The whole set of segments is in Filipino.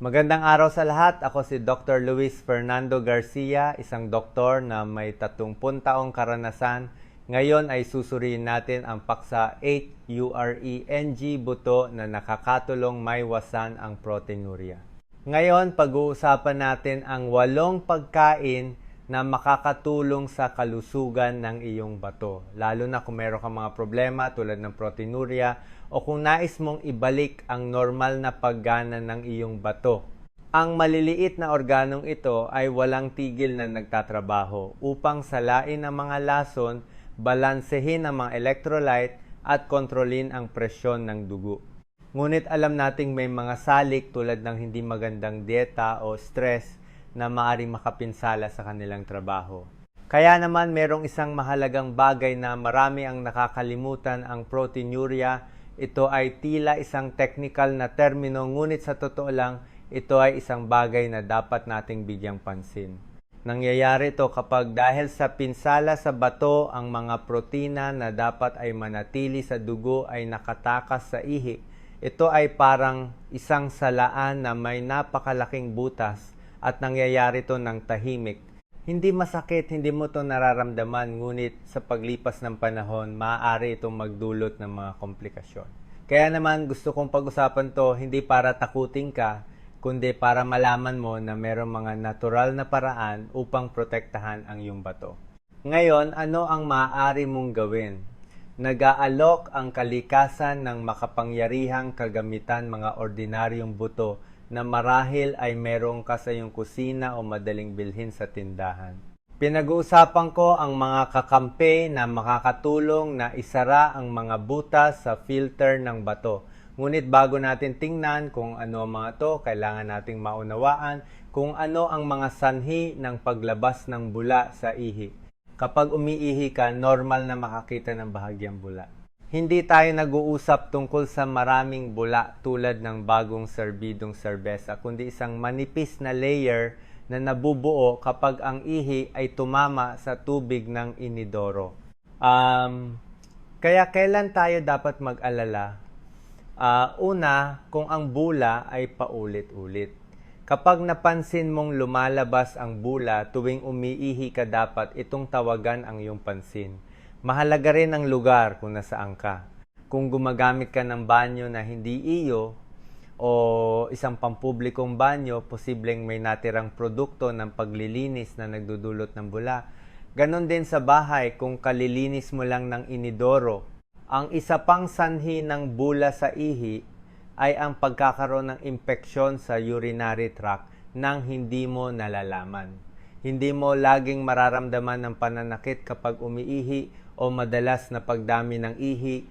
Magandang araw sa lahat. Ako si Dr. Luis Fernando Garcia, isang doktor na may 30 taong karanasan. Ngayon ay susuriin natin ang paksa 8-URE-NG buto na nakakatulong maiwasan ang proteinuria. Ngayon, pag-uusapan natin ang 8 pagkain na makakatulong sa kalusugan ng iyong bato. Lalo na kung meron kang mga problema tulad ng proteinuria o kung nais mong ibalik ang normal na paggana ng iyong bato. Ang maliliit na organong ito ay walang tigil na nagtatrabaho upang salain ang mga lason, balansehin ang mga electrolyte at kontrolin ang presyon ng dugo. Ngunit alam nating may mga salik tulad ng hindi magandang dieta o stress na maaaring makapinsala sa kanilang trabaho. Kaya naman merong isang mahalagang bagay na marami ang nakakalimutan, ang proteinuria. Ito ay tila isang technical na termino, ngunit sa totoo lang, ito ay isang bagay na dapat nating bigyang pansin. Nangyayari ito kapag dahil sa pinsala sa bato, ang mga protina na dapat ay manatili sa dugo ay nakatakas sa ihi. Ito ay parang isang salaan na may napakalaking butas at nangyayari ito ng tahimik. Hindi masakit, hindi mo ito nararamdaman, ngunit sa paglipas ng panahon, maaari itong magdulot ng mga komplikasyon. Kaya naman gusto kong pag-usapan to hindi para takutin ka, kundi para malaman mo na mayroong mga natural na paraan upang protektahan ang iyong bato. Ngayon, ano ang maaari mong gawin? Nag-aalok ang kalikasan ng makapangyarihang kagamitan mga ordinaryong buto na marahil ay meron ka sa iyong kusina o madaling bilhin sa tindahan. Pinag-uusapan ko ang mga kakampi na makakatulong na isara ang mga butas sa filter ng bato. Ngunit bago natin tingnan kung ano ang mga to, kailangan nating maunawaan kung ano ang mga sanhi ng paglabas ng bula sa ihi. Kapag umiihi ka, normal na makakita ng bahagyang bula. Hindi tayo nag-uusap tungkol sa maraming bula tulad ng bagong serbidong serbesa, kundi isang manipis na layer na nabubuo kapag ang ihi ay tumama sa tubig ng inidoro. Kaya kailan tayo dapat mag-alala? Una, kung ang bula ay paulit-ulit. Kapag napansin mong lumalabas ang bula tuwing umiihi ka, dapat itong tawagan ang iyong pansin. Mahalaga rin ang lugar kung nasaan ka. Kung gumagamit ka ng banyo na hindi iyo o isang pampublikong banyo, posibleng may natirang produkto ng paglilinis na nagdudulot ng bula. Ganon din sa bahay kung kalilinis mo lang ng inidoro. Ang isa pang sanhi ng bula sa ihi ay ang pagkakaroon ng impeksyon sa urinary tract nang hindi mo nalalaman. Hindi mo laging mararamdaman ng pananakit kapag umiihi o madalas na pagdami ng ihi.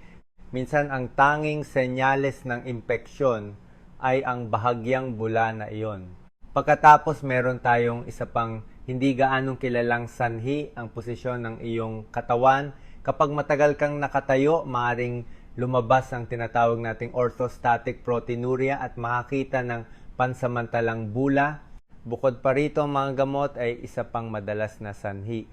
Minsan ang tanging senyales ng impeksyon ay ang bahagyang bula na iyon. Pagkatapos meron tayong isa pang hindi gaanong kilalang sanhi, ang posisyon ng iyong katawan. Kapag matagal kang nakatayo, maaaring lumabas ang tinatawag nating orthostatic proteinuria at makakita ng pansamantalang bula. Bukod pa rito, ang mga gamot ay isa pang madalas na sanhi.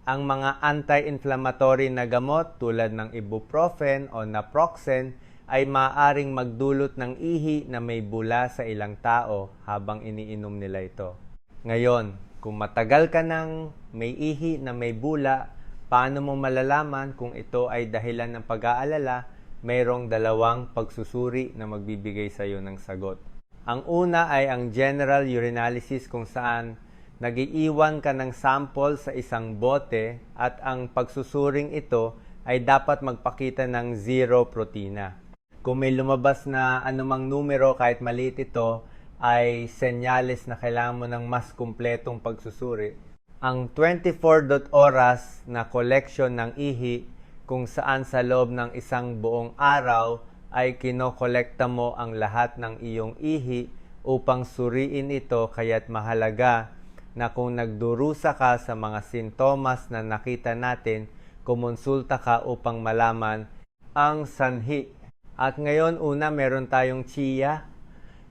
Ang mga anti-inflammatory na gamot tulad ng ibuprofen o naproxen ay maaaring magdulot ng ihi na may bula sa ilang tao habang iniinom nila ito. Ngayon, kung matagal ka nang may ihi na may bula, paano mo malalaman kung ito ay dahilan ng pag-aalala? Mayroong 2 pagsusuri na magbibigay sa iyo ng sagot. Ang una ay ang general urinalysis, kung saan nag-iiwan ka ng sample sa isang bote at ang pagsusuring ito ay dapat magpakita ng 0 protina. Kung may lumabas na anumang numero kahit maliit ito, ay senyales na kailangan mo ng mas kumpletong pagsusuri. Ang 24 oras na collection ng ihi, kung saan sa loob ng isang buong araw ay kinokolekta mo ang lahat ng iyong ihi upang suriin ito, kaya't mahalaga na kung nagdurusa ka sa mga sintomas na nakita natin, kumonsulta ka upang malaman ang sanhi. At ngayon, una, meron tayong chia.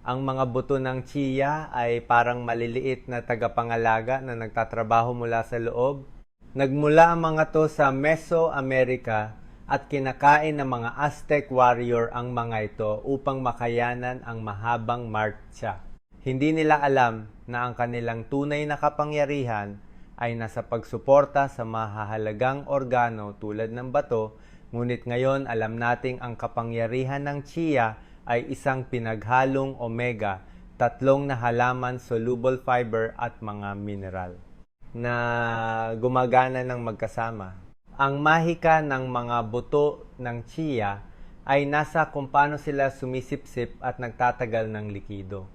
Ang mga buto ng chia ay parang maliliit na tagapangalaga na nagtatrabaho mula sa loob. Nagmula ang mga to sa Mesoamerica at kinakain ng mga Aztec warrior ang mga ito upang makayanan ang mahabang marcha. Hindi nila alam na ang kanilang tunay na kapangyarihan ay nasa pagsuporta sa mahahalagang organo tulad ng bato, ngunit ngayon alam nating ang kapangyarihan ng chia ay isang pinaghalong omega, tatlong na halaman, soluble fiber at mga mineral na gumagana ng magkasama. Ang mahika ng mga buto ng chia ay nasa kung paano sila sumisipsip at nagtatagal ng likido.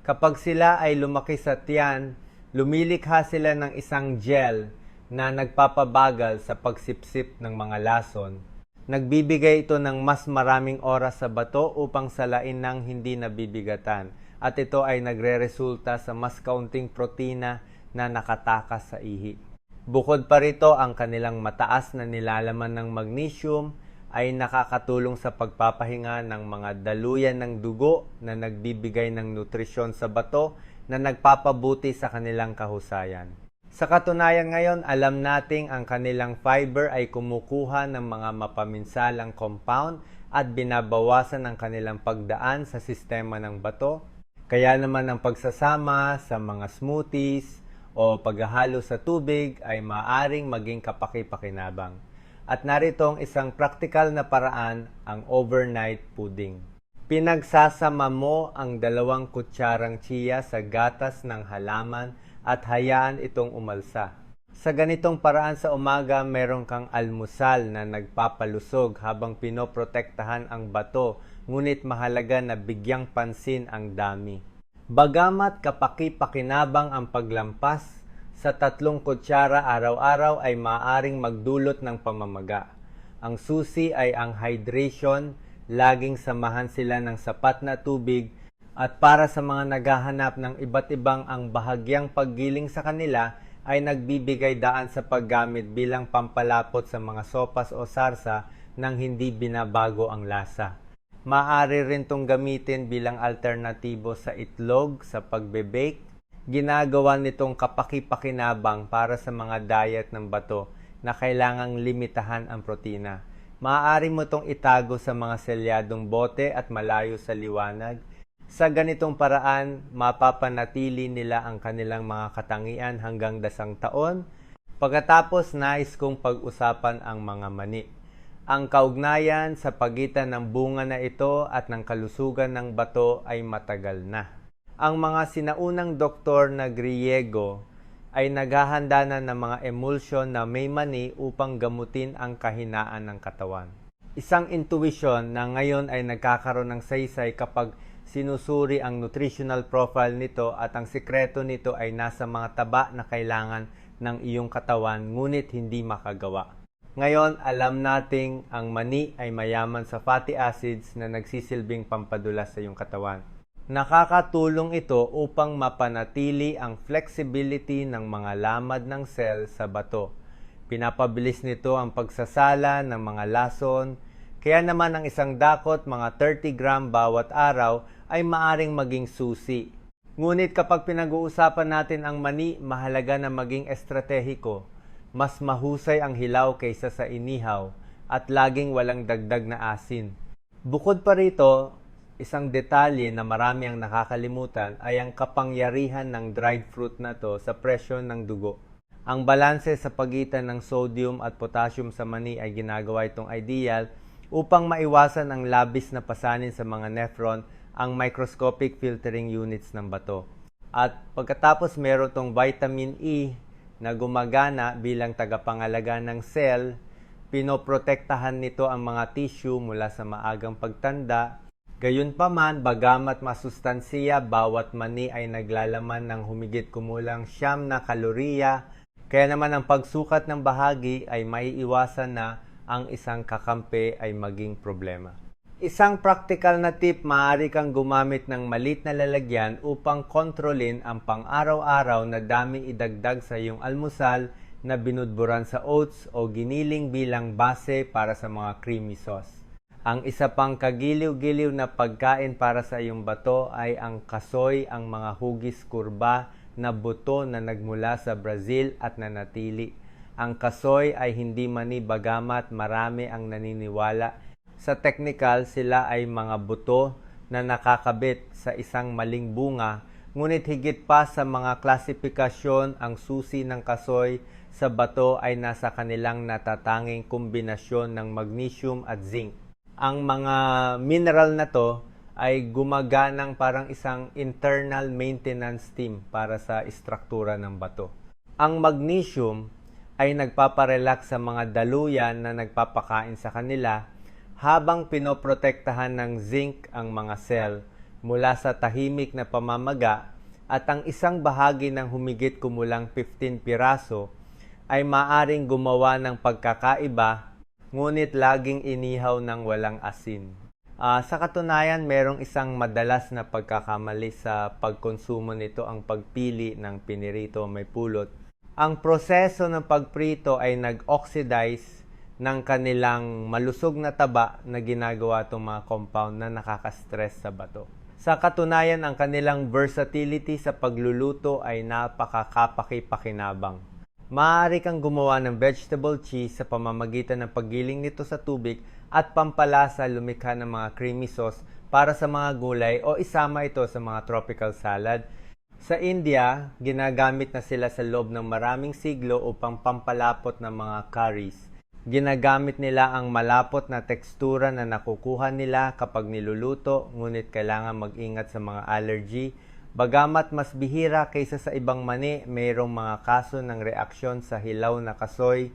Kapag sila ay lumaki sa tiyan, lumilikha sila ng isang gel na nagpapabagal sa pagsipsip ng mga lason. Nagbibigay ito ng mas maraming oras sa bato upang salain ng hindi nabibigatan, at ito ay nagreresulta sa mas kaunting protina na nakatakas sa ihi. Bukod pa rito, ang kanilang mataas na nilalaman ng magnesium ay nakakatulong sa pagpapahinga ng mga daluyan ng dugo na nagbibigay ng nutrisyon sa bato na nagpapabuti sa kanilang kahusayan. Sa katunayan ngayon, alam nating ang kanilang fiber ay kumukuha ng mga mapaminsalang compound at binabawasan ang kanilang pagdaan sa sistema ng bato. Kaya naman ang pagsasama sa mga smoothies o paghahalo sa tubig ay maaring maging kapaki-pakinabang. At narito ang isang praktikal na paraan, ang overnight pudding. Pinagsasama mo ang 2 kutsarang chia sa gatas ng halaman at hayaan itong umalsa. Sa ganitong paraan sa umaga, meron kang almusal na nagpapalusog habang pinoprotektahan ang bato, ngunit mahalaga na bigyang pansin ang dami. Bagamat kapaki-pakinabang ang paglampas sa 3 kutsara araw-araw ay maaaring magdulot ng pamamaga. Ang susi ay ang hydration, laging samahan sila ng sapat na tubig, at para sa mga naghahanap ng iba't ibang ang bahagyang paggiling sa kanila ay nagbibigay daan sa paggamit bilang pampalapot sa mga sopas o sarsa nang hindi binabago ang lasa. Maaari rin itong gamitin bilang alternatibo sa itlog sa pagbe-bake. Ginagawa nitong kapaki-pakinabang para sa mga diet ng bato na kailangang limitahan ang protina. Maaari mo itong itago sa mga selyadong bote at malayo sa liwanag. Sa ganitong paraan, mapapanatili nila ang kanilang mga katangian hanggang 10 taon. Pagkatapos, nais kong pag-usapan ang mga mani. Ang kaugnayan sa pagitan ng bunga na ito at ng kalusugan ng bato ay matagal na. Ang mga sinaunang doktor na Griego ay naghahanda na ng mga emulsion na may mani upang gamutin ang kahinaan ng katawan. Isang intuition na ngayon ay nagkakaroon ng saysay kapag sinusuri ang nutritional profile nito, at ang sikreto nito ay nasa mga taba na kailangan ng iyong katawan ngunit hindi makagawa. Ngayon, alam nating ang mani ay mayaman sa fatty acids na nagsisilbing pampadulas sa iyong katawan. Nakakatulong ito upang mapanatili ang flexibility ng mga lamad ng cell sa bato. Pinapabilis nito ang pagsasala ng mga lason, kaya naman ang isang dakot, mga 30 gram bawat araw, ay maaring maging susi. Ngunit kapag pinag-uusapan natin ang mani, mahalaga na maging estratehiko. Mas mahusay ang hilaw kaysa sa inihaw at laging walang dagdag na asin. Bukod pa rito, isang detalye na marami ang nakakalimutan ay ang kapangyarihan ng dried fruit na to sa presyon ng dugo. Ang balanse sa pagitan ng sodium at potassium sa mani ay ginagawa itong ideal upang maiwasan ang labis na pasanin sa mga nephron, ang microscopic filtering units ng bato. At pagkatapos meron itong vitamin E na gumagana bilang tagapangalaga ng cell. Pinoprotektahan nito ang mga tissue mula sa maagang pagtanda. Gayunpaman, bagamat masustansiya, bawat mani ay naglalaman ng humigit kumulang 9 na kalorya. Kaya naman ang pagsukat ng bahagi ay maiiwasan na ang isang kakampi ay maging problema. Isang practical na tip, maaari kang gumamit ng maliit na lalagyan upang kontrolin ang pang-araw-araw na daming idagdag sa iyong almusal na binudburan sa oats o giniling bilang base para sa mga creamy sauce. Ang isa pang kagiliw-giliw na pagkain para sa iyong bato ay ang kasoy, ang mga hugis kurba na buto na nagmula sa Brazil at nanatili. Ang kasoy ay hindi mani, bagamat marami ang naniniwala. Sa technical, sila ay mga buto na nakakabit sa isang maling bunga, Ngunit higit pa sa mga klasifikasyon, ang susi ng kasoy sa bato ay nasa kanilang natatanging kombinasyon ng magnesium at zinc. Ang mga mineral na to ay gumaganang parang isang internal maintenance team para sa istruktura ng bato. Ang magnesium ay nagpaparelax sa mga daluyan na nagpapakain sa kanila, habang pinoprotektahan ng zinc ang mga cell mula sa tahimik na pamamaga, at ang isang bahagi ng humigit kumulang 15 piraso ay maaring gumawa ng pagkakaiba, ngunit laging inihaw ng walang asin. Sa katunayan, merong isang madalas na pagkakamali sa pagkonsumo nito, ang pagpili ng pinirito may pulot. Ang proseso ng pagprito ay nag-oxidize ng kanilang malusog na taba na ginagawa itong mga compound na nakaka-stress sa bato. Sa katunayan, ang kanilang versatility sa pagluluto ay napakakapaki-pakinabang. Maaari kang gumawa ng vegetable cheese sa pamamagitan ng paggiling nito sa tubig at pampalasa, lumikha ng mga creamy sauce para sa mga gulay o isama ito sa mga tropical salad. Sa India, ginagamit na sila sa loob ng maraming siglo upang pampalapot ng mga curries. Ginagamit nila ang malapot na tekstura na nakukuha nila kapag niluluto, ngunit kailangan mag-ingat sa mga allergy. Bagamat mas bihira kaysa sa ibang mani, mayroong mga kaso ng reaksyon sa hilaw na kasoy.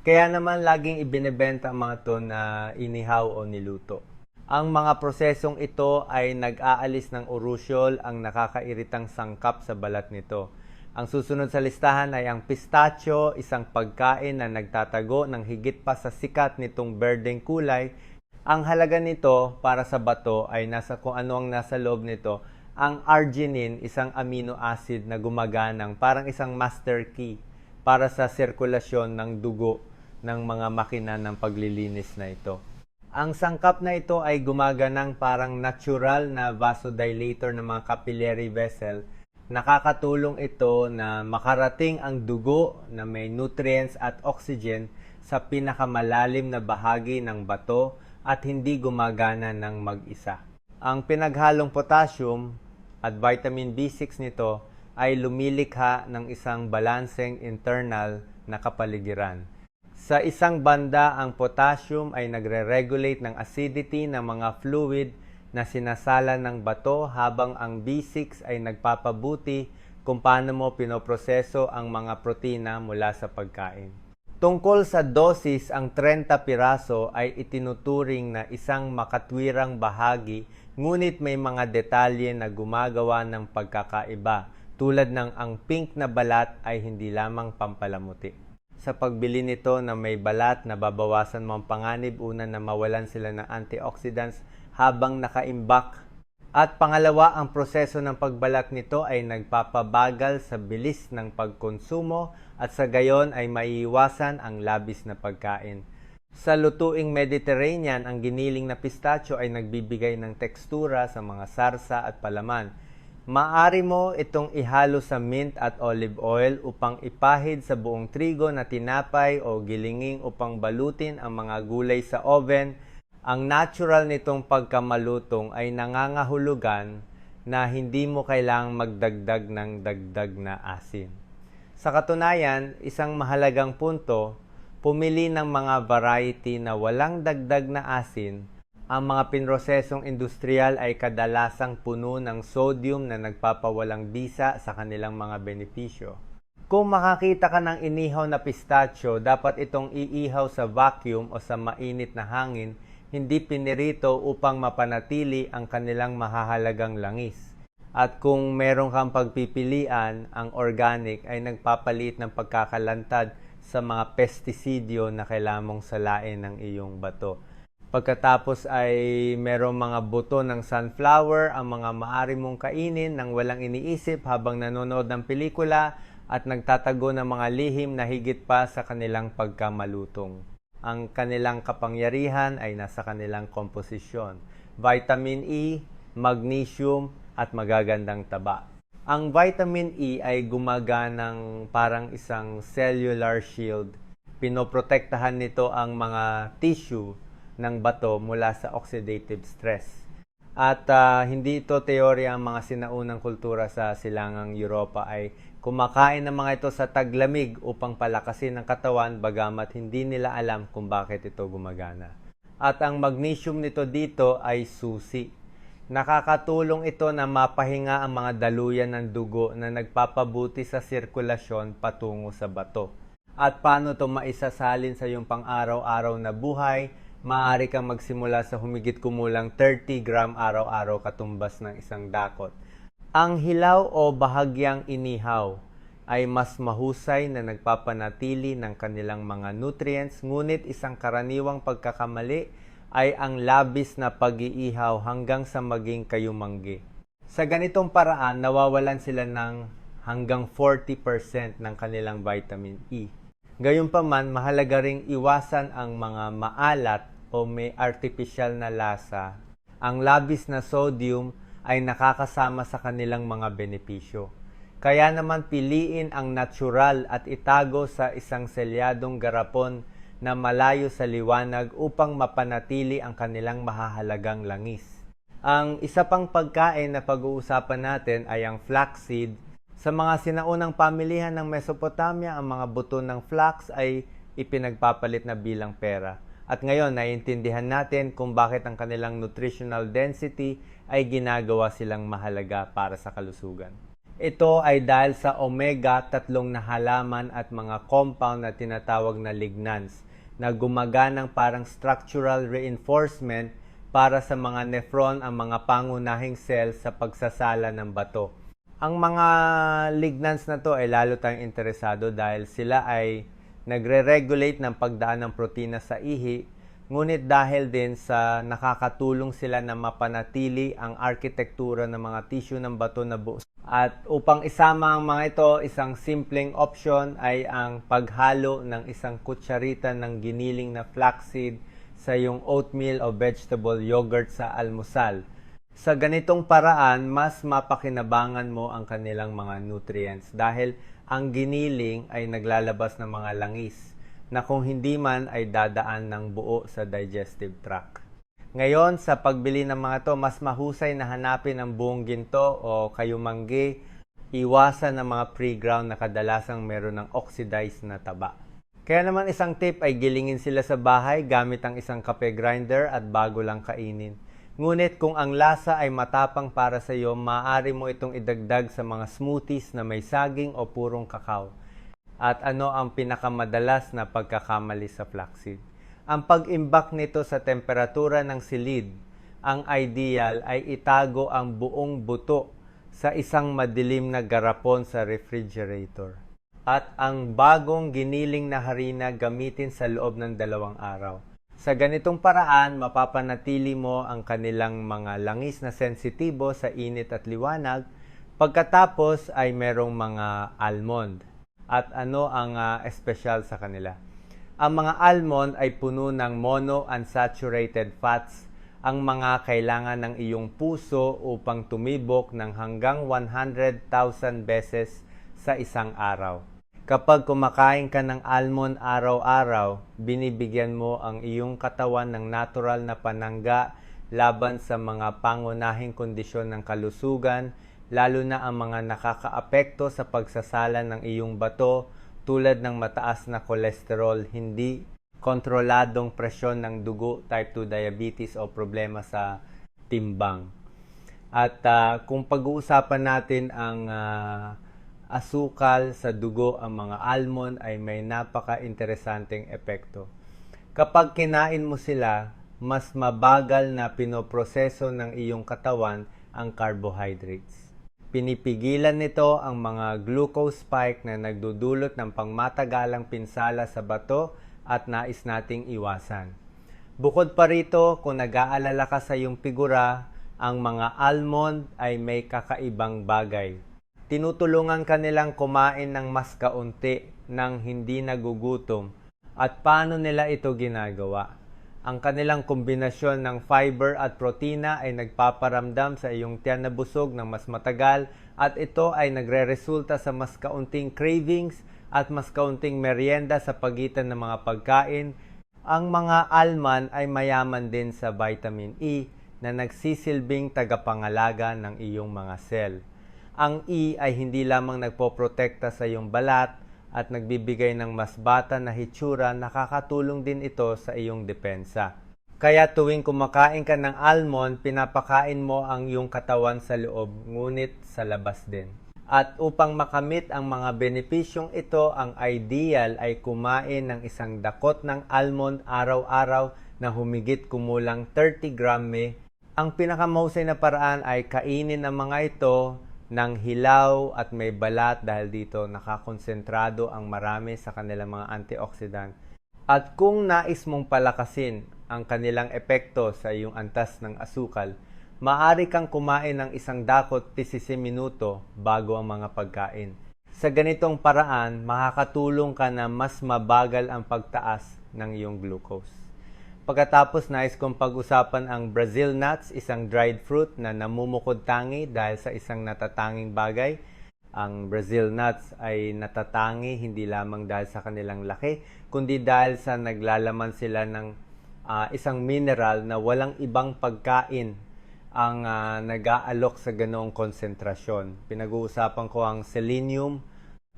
Kaya naman laging ibinebenta ang mga to na inihaw o niluto. Ang mga prosesong ito ay nag-aalis ng urusyol, ang nakakairitang sangkap sa balat nito. Ang susunod sa listahan ay ang pistachio, isang pagkain na nagtatago ng higit pa sa sikat nitong berdeng kulay. Ang halaga nito para sa bato ay nasa kung ano ang nasa loob nito. Ang arginine, isang amino acid na gumaganang parang isang master key para sa sirkulasyon ng dugo ng mga makina ng paglilinis na ito. Ang sangkap na ito ay gumaganang parang natural na vasodilator ng mga capillary vessel. Nakakatulong ito na makarating ang dugo na may nutrients at oxygen sa pinakamalalim na bahagi ng bato at hindi gumagana ng mag-isa. Ang pinaghalong potassium at vitamin B6 nito ay lumilikha ng isang balanseng internal na kapaligiran. Sa isang banda, ang potassium ay nagre-regulate ng acidity ng mga fluid na sinasala ng bato, habang ang B6 ay nagpapabuti kung paano mo pinoproseso ang mga protina mula sa pagkain. Tungkol sa dosis, ang 30 piraso ay itinuturing na isang makatwirang bahagi, ngunit may mga detalye na gumagawa ng pagkakaiba, tulad ng ang pink na balat ay hindi lamang pampalamuti. Sa pagbili nito na may balat, nababawasan mo ang panganib, una na mawalan sila ng antioxidants habang nakaimbak. At pangalawa, ang proseso ng pagbalat nito ay nagpapabagal sa bilis ng pagkonsumo at sa gayon ay maiiwasan ang labis na pagkain. Sa lutuing Mediterranean, ang giniling na pistachio ay nagbibigay ng tekstura sa mga sarsa at palaman. Maaari mo itong ihalo sa mint at olive oil upang ipahid sa buong trigo na tinapay o gilinging upang balutin ang mga gulay sa oven. Ang natural nitong pagkamalutong ay nangangahulugan na hindi mo kailangang magdagdag ng dagdag na asin. Sa katunayan, isang mahalagang punto, pumili ng mga variety na walang dagdag na asin. Ang mga pinrosesong industrial ay kadalasang puno ng sodium na nagpapawalang bisa sa kanilang mga benepisyo. Kung makakita ka ng inihaw na pistachio, dapat itong iihaw sa vacuum o sa mainit na hangin, hindi pinirito upang mapanatili ang kanilang mahahalagang langis. At kung meron kang pagpipilian, ang organic ay nagpapalit ng pagkakalantad sa mga pestisidyo na kailangan mong salain ng iyong bato. Pagkatapos ay merong mga buto ng sunflower, ang mga maaari mong kainin nang walang iniisip habang nanonood ng pelikula at nagtatago ng mga lihim na higit pa sa kanilang pagkamalutong. Ang kanilang kapangyarihan ay nasa kanilang komposisyon, vitamin E, magnesium at magagandang taba. Ang vitamin E ay gumaganang parang isang cellular shield. Pinoprotektahan nito ang mga tissue ng bato mula sa oxidative stress. At hindi ito teorya ang mga sinaunang kultura sa silangang Europa ay kumakain ng mga ito sa taglamig upang palakasin ang katawan bagamat hindi nila alam kung bakit ito gumagana. At ang magnesium nito dito ay susi. Nakakatulong ito na mapahinga ang mga daluyan ng dugo na nagpapabuti sa sirkulasyon patungo sa bato. At paano ito maisasalin sa iyong pang-araw-araw na buhay? Maaari kang magsimula sa humigit kumulang 30 gram araw-araw katumbas ng isang dakot. Ang hilaw o bahagyang inihaw ay mas mahusay na nagpapanatili ng kanilang mga nutrients, ngunit isang karaniwang pagkakamali ay ang labis na pag-iihaw hanggang sa maging kayumanggi. Sa ganitong paraan, nawawalan sila ng hanggang 40% ng kanilang vitamin E. Gayunpaman, mahalaga ring iwasan ang mga maalat o may artificial na lasa. Ang labis na sodium ay nakakasama sa kanilang mga benepisyo. Kaya naman piliin ang natural at itago sa isang selyadong garapon na malayo sa liwanag upang mapanatili ang kanilang mahahalagang langis. Ang isa pang pagkain na pag-uusapan natin ay ang flaxseed. Sa mga sinaunang pamilihan ng Mesopotamia, ang mga buto ng flax ay ipinagpapalit na bilang pera. At ngayon, naiintindihan natin kung bakit ang kanilang nutritional density ay ginagawa silang mahalaga para sa kalusugan. Ito ay dahil sa omega-3 na halaman at mga compound na tinatawag na lignans na gumaganang parang structural reinforcement para sa mga nephron, ang mga pangunahing cells sa pagsasala ng bato. Ang mga lignans na to ay lalo tayong interesado dahil sila ay nagre-regulate ng pagdaan ng protina sa ihi, ngunit dahil din sa nakakatulong sila na mapanatili ang arkitektura ng mga tissue ng bato na buo. At upang isama ang mga ito, isang simpleng option ay ang paghalo ng isang kutsarita ng giniling na flaxseed sa iyong oatmeal o vegetable yogurt sa almusal. Sa ganitong paraan, mas mapakinabangan mo ang kanilang mga nutrients dahil ang giniling ay naglalabas ng mga langis na kung hindi man ay dadaan ng buo sa digestive tract. Ngayon, sa pagbili ng mga to, mas mahusay na hanapin ang buong ginto o kayumanggi, iwasan ng mga pre-ground na kadalasang meron ng oxidized na taba. Kaya naman isang tip ay gilingin sila sa bahay gamit ang isang kape grinder at bago lang kainin. Ngunit kung ang lasa ay matapang para sa iyo, maaari mo itong idagdag sa mga smoothies na may saging o purong kakao. At ano ang pinakamadalas na pagkakamali sa flaxseed? Ang pag-imbak nito sa temperatura ng silid. Ang ideal ay itago ang buong buto sa isang madilim na garapon sa refrigerator. At ang bagong giniling na harina gamitin sa loob ng 2 araw. Sa ganitong paraan, mapapanatili mo ang kanilang mga langis na sensitibo sa init at liwanag. Pagkatapos ay merong mga almond. At ano ang espesyal sa kanila? Ang mga almond ay puno ng monounsaturated fats, ang mga kailangan ng iyong puso upang tumibok ng hanggang 100,000 beses sa isang araw. Kapag kumakain ka ng almond araw-araw, binibigyan mo ang iyong katawan ng natural na panangga laban sa mga pangunahing kondisyon ng kalusugan, lalo na ang mga nakakaapekto sa pagsasala ng iyong bato tulad ng mataas na kolesterol, hindi kontroladong presyon ng dugo, type 2 diabetes o problema sa timbang. At kung pag-uusapan natin ang asukal sa dugo, ang mga almond ay may napaka-interesanteng epekto. Kapag kinain mo sila, mas mabagal na pinoproseso ng iyong katawan ang carbohydrates. Pinipigilan nito ang mga glucose spike na nagdudulot ng pangmatagalang pinsala sa bato at nais nating iwasan. Bukod pa rito, kung nag-aalala ka sa iyong figura, ang mga almond ay may kakaibang bagay. Tinutulungan ka nilang kumain ng mas kaunti nang hindi nagugutom. At paano nila ito ginagawa? Ang kanilang kombinasyon ng fiber at protina ay nagpaparamdam sa iyong tiyan na busog ng mas matagal at ito ay nagre-resulta sa mas kaunting cravings at mas kaunting merienda sa pagitan ng mga pagkain. Ang mga almond ay mayaman din sa vitamin E, na nagsisilbing tagapangalaga ng iyong mga cell. Ang E ay hindi lamang nagpoprotekta sa iyong balat at nagbibigay ng mas bata na hitsura, nakakatulong din ito sa iyong depensa. Kaya tuwing kumakain ka ng almond, pinapakain mo ang iyong katawan sa loob, ngunit sa labas din. At upang makamit ang mga benepisyong ito, ang ideal ay kumain ng isang dakot ng almond araw-araw na humigit kumulang 30 grame. Ang pinakamahusay na paraan ay kainin ang mga ito ng hilaw at may balat dahil dito nakakonsentrado ang marami sa kanilang mga antioxidant. At kung nais mong palakasin ang kanilang epekto sa iyong antas ng asukal, maaari kang kumain ng isang dakot 15 minuto bago ang mga pagkain. Sa ganitong paraan, makakatulong ka na mas mabagal ang pagtaas ng iyong glucose. Pagkatapos, nais kong pag-usapan ang Brazil nuts, isang dried fruit na namumukod tangi dahil sa isang natatanging bagay. Ang Brazil nuts ay natatangi hindi lamang dahil sa kanilang laki, kundi dahil sa naglalaman sila ng isang mineral na walang ibang pagkain ang nag-aalok sa ganoong konsentrasyon. Pinag-uusapan ko ang selenium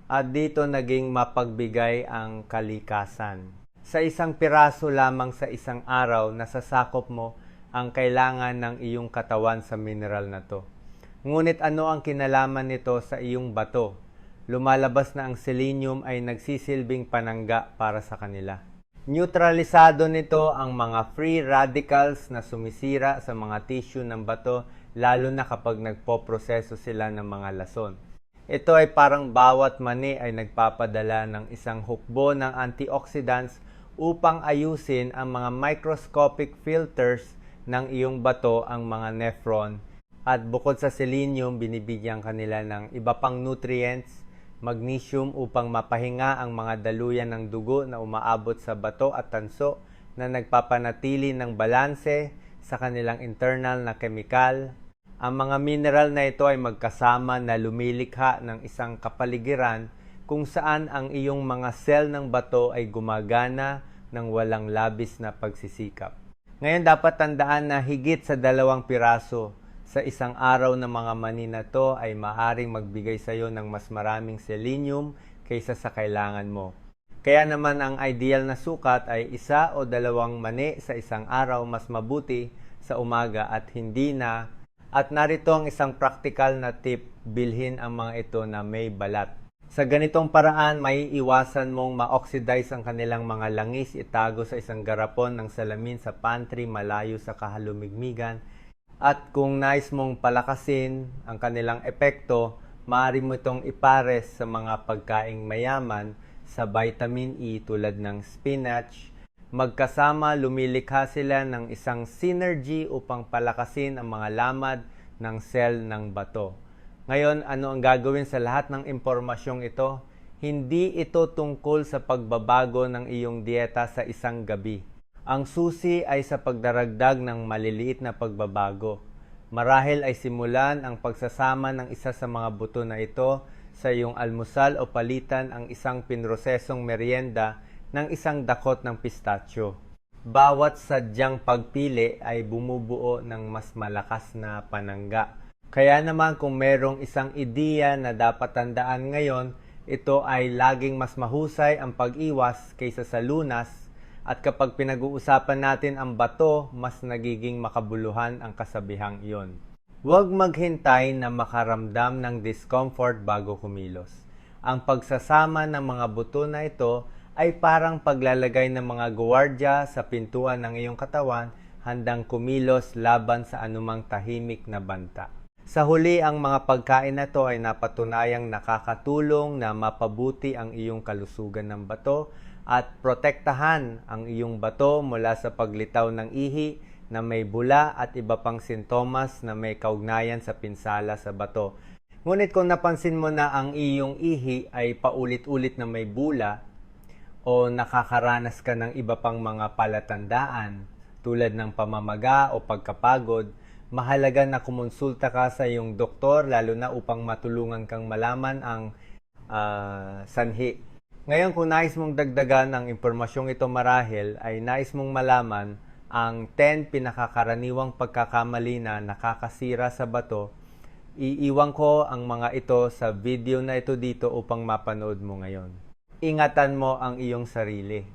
at dito naging mapagbigay ang kalikasan. Sa isang piraso lamang sa isang araw, nasasakop mo ang kailangan ng iyong katawan sa mineral na to. Ngunit ano ang kinalaman nito sa iyong bato? Lumalabas na ang selenium ay nagsisilbing panangga para sa kanila. Neutralisado nito ang mga free radicals na sumisira sa mga tissue ng bato, lalo na kapag nagpoproseso sila ng mga lason. Ito ay parang bawat mani ay nagpapadala ng isang hukbo ng antioxidants upang ayusin ang mga microscopic filters ng iyong bato, ang mga nephron. At bukod sa selenium, binibigyan kanila ng iba pang nutrients, magnesium upang mapahinga ang mga daluyan ng dugo na umaabot sa bato at tanso na nagpapanatili ng balanse sa kanilang internal na kemikal. Ang mga mineral na ito ay magkasama na lumilikha ng isang kapaligiran kung saan ang iyong mga cell ng bato ay gumagana ng walang labis na pagsisikap. Ngayon, dapat tandaan na higit sa 2 piraso sa isang araw ng mga mani na to ay maaaring magbigay sa iyo ng mas maraming selenium kaysa sa kailangan mo. Kaya naman ang ideal na sukat ay 1 o 2 mani sa isang araw, mas mabuti sa umaga at hindi na. At narito ang isang practical na tip, bilhin ang mga ito na may balat. Sa ganitong paraan, may iwasan mong ma-oxidize ang kanilang mga langis, itago sa isang garapon ng salamin sa pantry malayo sa kahalumigmigan. At kung nais mong palakasin ang kanilang epekto, maaari mo itong ipares sa mga pagkaing mayaman sa vitamin E tulad ng spinach. Magkasama, lumilikha sila ng isang synergy upang palakasin ang mga lamad ng cell ng bato. Ngayon, ano ang gagawin sa lahat ng impormasyong ito? Hindi ito tungkol sa pagbabago ng iyong dieta sa isang gabi. Ang susi ay sa pagdaragdag ng maliliit na pagbabago. Marahil ay simulan ang pagsasama ng isa sa mga buto na ito sa iyong almusal o palitan ang isang pinrosesong merienda ng isang dakot ng pistachio. Bawat sadyang pagpili ay bumubuo ng mas malakas na panangga. Kaya naman kung merong isang ideya na dapat tandaan ngayon, ito ay laging mas mahusay ang pag-iwas kaysa sa lunas, at kapag pinag-uusapan natin ang bato, mas nagiging makabuluhan ang kasabihang iyon. Huwag maghintay na makaramdam ng discomfort bago kumilos. Ang pagsasama ng mga buto na ito ay parang paglalagay ng mga guwardya sa pintuan ng iyong katawan, handang kumilos laban sa anumang tahimik na banta. Sa huli, ang mga pagkain na ito ay napatunayang nakakatulong na mapabuti ang iyong kalusugan ng bato at protektahan ang iyong bato mula sa paglitaw ng ihi na may bula at iba pang sintomas na may kaugnayan sa pinsala sa bato. Ngunit kung napansin mo na ang iyong ihi ay paulit-ulit na may bula o nakakaranas ka ng iba pang mga palatandaan tulad ng pamamaga o pagkapagod, mahalaga na kumonsulta ka sa iyong doktor, lalo na upang matulungan kang malaman ang sanhi. Ngayon, kung nais mong dagdagan ang impormasyong ito marahil, ay nais mong malaman ang 10 pinakakaraniwang pagkakamali na nakakasira sa bato. Iiwan ko ang mga ito sa video na ito dito upang mapanood mo ngayon. Ingatan mo ang iyong sarili.